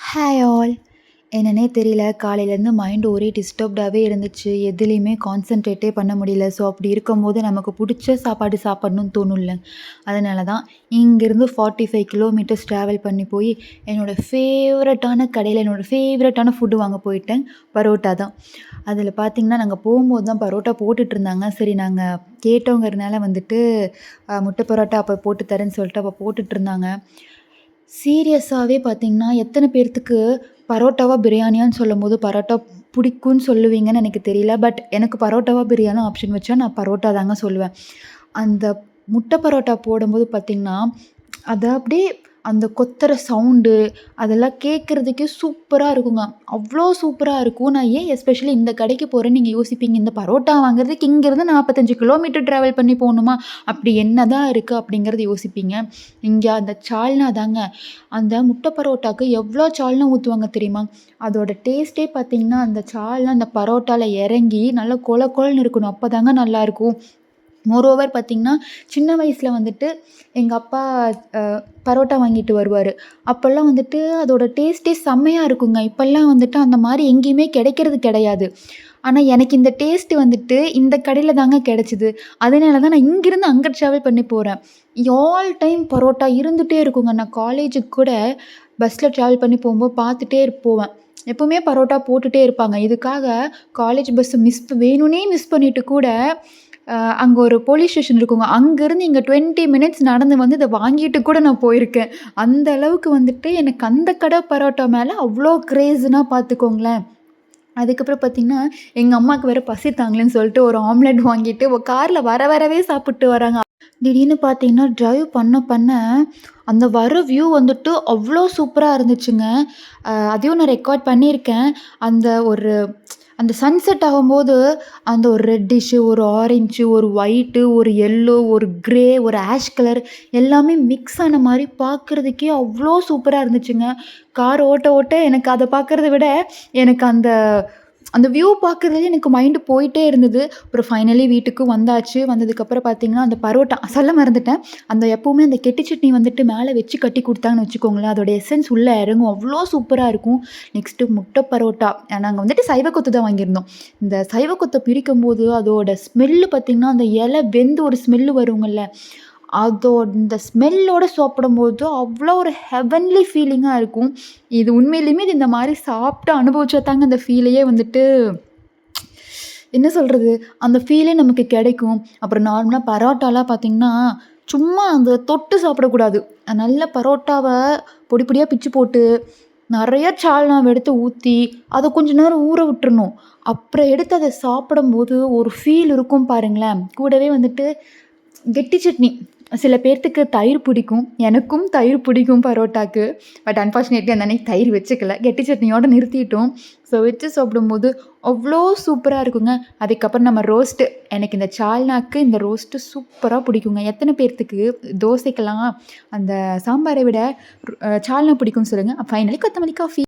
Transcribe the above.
Hi all. என்னன்னே தெரியல. காலையிலேருந்து மைண்ட் ஒரே டிஸ்டர்ப்டாவே இருந்துச்சு. எதுலயுமே கான்சன்ட்ரேட்டே பண்ண முடியல. ஸோ, அப்படி இருக்கும்போது நமக்கு புடிச்ச சாப்பாடு சாப்பிடணும்னு தோணும்ல. அதனால தான் இங்கேருந்து 45 கிலோமீட்டர்ஸ் ட்ராவல் பண்ணி போய் என்னோட ஃபேவரட்டான கடையில என்னோட ஃபேவரட்டான ஃபுட்டு வாங்க போயிட்டேன். பரோட்டா தான். அதில பார்த்தீங்கன்னா, நாங்க போகும்போது தான் பரோட்டா போட்டுட்ருந்தாங்க. சரி நாங்க கேட்டோங்கிறனால வந்துட்டு முட்டை பரோட்டா அப்போ போட்டு தரேன்னு சொல்லிட்டு அப்போ போட்டுட்ருந்தாங்க. சீரியஸாவே பார்த்தீங்கன்னா, எத்தன பேர்த்துக்கு பரோட்டாவா, பிரியாணியான்னு சொல்லும்போது பரோட்டா பிடிக்கும்னு சொல்லுவீங்கன்னு எனக்கு தெரியல. பட் எனக்கு பரோட்டாவா, பிரியாணி ஆப்ஷன் வச்சா நான் பரோட்டா தாங்க சொல்லுவேன். அந்த முட்டை பரோட்டா போடும்போது பார்த்தீங்கன்னா, அது அப்படியே அந்த கொத்துற சவுண்டு அதெல்லாம் கேட்கறதுக்கே சூப்பரா இருக்குங்க. அவ்ளோ சூப்பரா இருக்கும். நான் ஏன் எஸ்பெஷலி இந்த கடைக்கு போறேன்னு நீங்க யோசிப்பீங்க. இந்த பரோட்டா வாங்குறதுக்கு இங்கேருந்து 45 கிலோமீட்டர் ட்ராவல் பண்ணி போணுமா? அப்படி என்னதான் இருக்கு அப்படிங்கிறத யோசிப்பீங்க. இங்க அந்த சால்னா தாங்க. அந்த முட்டை பரோட்டாக்கு எவ்வளோ சால்னா ஊத்துவாங்க தெரியுமா? அதோட டேஸ்ட்டே பார்த்தீங்கன்னா, அந்த சால்னா அந்த பரோட்டால இறங்கி நல்லா கொழ கொழன்னு இருக்கணும். அப்பதாங்க நல்லாயிருக்கும். மோரோவர் பார்த்தீங்கன்னா, சின்ன வயசுல வந்துட்டு எங்க அப்பா அ பரோட்டா வாங்கிட்டு வருவாரு. அப்போல்லாம் வந்துட்டு அதோட டேஸ்ட்டே செம்மையா இருக்குங்க. இப்போல்லாம் வந்துட்டு அந்த மாரி எங்கேயுமே கிடைக்கிறது கிடையாது. ஆனா, எனக்கு இந்த டேஸ்ட்டு வந்துட்டு இந்த கடையில தாங்க கிடைச்சது. அதனால தான் நான் இங்கிருந்து அங்க ட்ராவல் பண்ணி போறேன். ஆல் டைம் பரோட்டா இருந்துட்டே இருக்குங்க. நான் காலேஜுக்கு கூட பஸ்ல ட்ராவல் பண்ணி போம்போது பார்த்துட்டே போவேன். எப்பவுமே பரோட்டா போட்டுட்டே இருப்பாங்க. இதுக்காக காலேஜ் பஸ்ஸ வேணும்னே மிஸ் பண்ணிட்டு கூட அங்க ஒரு போலீஸ் ஸ்டேஷன் இருக்குங்க. அங்கருந்து இங்க 20 மினிட்ஸ் நடந்து வந்து இத வாங்கிட்டு கூட நான் போயிருக்கேன். அந்த அளவுக்கு வந்துட்டு எனக்கு அந்த கடை பரோட்டா மேல அவ்ளோ கிரேஸ்ன்னா பார்த்துக்கோங்களேன். அதுக்கப்புறம் பார்த்தீங்கன்னா, எங்க அம்மாக்கு வேற பசி தாங்கலன்னு சொல்லிட்டு ஒரு ஆம்லெட் வாங்கிட்டு கார்ல வரவே சாப்பிட்டு வராங்க. திடீர்னு பார்த்தீங்கன்னா, டிரைவ் பண்ண அந்த வர வியூ வந்துட்டு அவ்ளோ சூப்பரா இருந்துச்சுங்க. அதையும் நான் ரெக்கார்ட் பண்ணியிருக்கேன். அந்த ஒரு அந்த சன்செட் ஆகும்போது, அந்த ஒரு ரெட்டிஷு, ஒரு ஆரஞ்சு, ஒரு ஒயிட்டு, ஒரு எல்லோ, ஒரு கிரே, ஒரு ஆஷ் கலர் எல்லாமே மிக்ஸ் ஆன மாரி பார்க்குறதுக்கே அவ்ளோ சூப்பரா இருந்துச்சுங்க. கார் ஓட்ட எனக்கு அத பார்க்கறத விட, எனக்கு அந்த அந்த வியூ பார்க்குறதுலயே எனக்கு மைண்டு போயிட்டே இருந்தது. அப்புறம் ஃபைனலி வீட்டுக்கு வந்தாச்சு. வந்ததுக்கப்புறம் பார்த்தீங்கன்னா, அந்த பரோட்டா சொல்ல மறந்துட்டேன். அந்த எப்பவுமே அந்த கெட்டி சட்னி வந்துட்டு மேல வச்சு கட்டி குடுத்தாங்கன்னு வச்சுக்கோங்களேன், அதோட எசன்ஸ் உள்ள இறங்கும். அவ்ளோ சூப்பரா இருக்கும். நெக்ஸ்ட்டு முட்டை பரோட்டா. நாங்க வந்துட்டு சைவ கொத்து தான் வாங்கியிருந்தோம். இந்த சைவ கொத்த பிரிக்கும்போது அதோட ஸ்மெல்லு பார்த்தீங்கன்னா, அந்த இலை வெந்து ஒரு ஸ்மெல்லு வருங்கல்ல, இந்த ஸ்மெல்லோட சாப்பிடும்போது அவ்வளோ ஒரு ஹெவன்லி ஃபீலிங்கா இருக்கும். இது உண்மையிலேயுமே இது இந்த மாரி சாப்பிட்டு அனுபவிச்சா தாங்க அந்த ஃபீலையே வந்துட்டு என்ன சொல்றது? அந்த ஃபீலே நமக்கு கிடைக்கும். அப்புறம் நார்மலா பரோட்டாலாம் பார்த்தீங்கன்னா, சும்மா அந்த தொட்டு சாப்பிடக்கூடாது. நல்ல பரோட்டாவ பொடி பொடியா பிச்சு போட்டு, நெறைய சால்னாவ எடுத்து ஊத்தி, அத கொஞ்ச நேரம் ஊற விட்டுறணும். அப்புறம் எடுத்து அத சாப்பிடும்போது ஒரு ஃபீல் இருக்கும் பாருங்களேன். கூடவே வந்துட்டு கெட்டி சட்னி. சில பேர்த்துக்கு தயிர் பிடிக்கும். எனக்கும் தயிர் பிடிக்கும் பரோட்டாக்கு. பட் அன்ஃபார்ச்சுனேட்லி அந்த அன்னைக்கு தயிர் வச்சுக்கல. கெட்டி சட்னியோட நிறுத்திட்டோம். ஸோ வச்சு சாப்பிடும்போது அவ்ளோ சூப்பரா இருக்குங்க. அதுக்கப்புறம் நம்ம ரோஸ்ட்டு. எனக்கு இந்த சால்னாக்கு இந்த ரோஸ்ட்டு சூப்பரா பிடிக்குங்க. எத்தன பேர்த்துக்கு தோசைக்கெல்லாம் அந்த சாம்பார விட சால்னா பிடிக்கும்னு சொல்லுங்க. ஃபைனலி கொத்தமல்லி காஃபி.